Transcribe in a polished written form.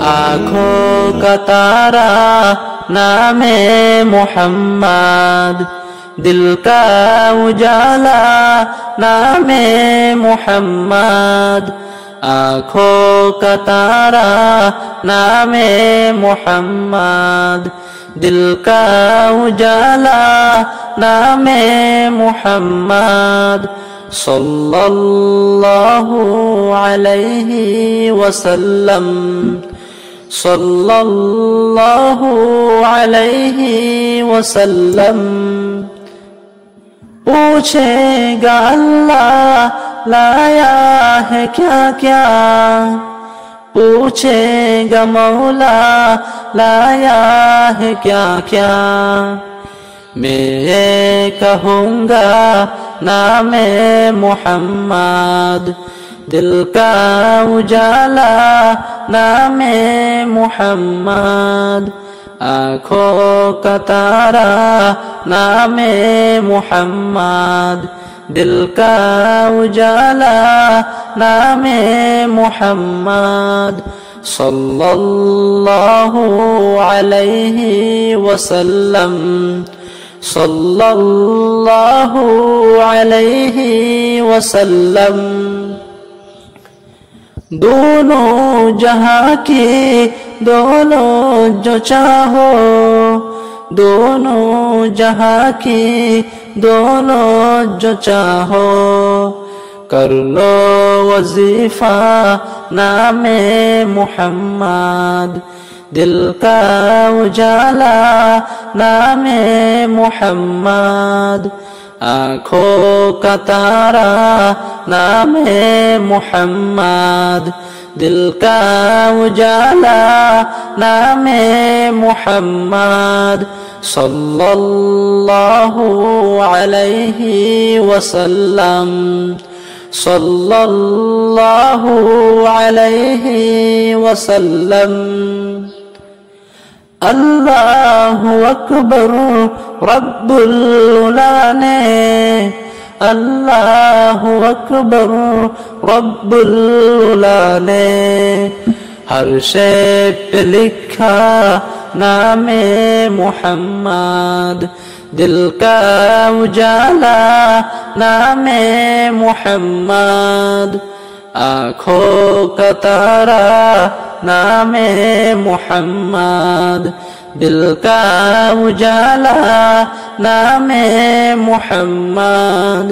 आँखों का तारा नामे मोहम्मद, दिल का उजाला नामे मोहम्मद। आँखों का तारा नामे मोहम्मद, दिल का उजाला नामे मोहम्मद। सल्लल्लाहु अलैहि वसल्लम, सल्लल्लाहु अलैहि वसल्लम। पूछेगा अल्लाह लाया है क्या क्या, पूछेगा मौला लाया है क्या क्या। मैं कहूँगा नामे मोहम्मद, दिल का उजाला नामे मोहम्मद। आँखों का तारा नामे मोहम्मद, दिल का उजाला नामे मोहम्मद। सल्लल्लाहु अलैहि वसल्लम, सल्लल्लाहु अलैहि वसल्लम। दोनों जहां के दोनों जो चाहो, दोनों जहां के दोनों जो चाहो। कर लो वजीफा नामे मोहम्मद, दिल का उजाला नामे मोहम्मद। आँखों का तारा नामे मोहम्मद, दिल का उजाला नामे मोहम्मद। सल्लल्लाहु अलैहि वसल्लम, सल्लल्लाहु अलैहि वसल्लम। अल्लाहु अकबर रब्बुल उला ने, अल्लाहु अकबर रब्बुल उला ने। हर शे पे लिखा नामे मोहम्मद, दिल का उजाला नामे मोहम्मद। आँखों का तारा नामे मोहम्मद, दिल का उजाला नामे मोहम्मद।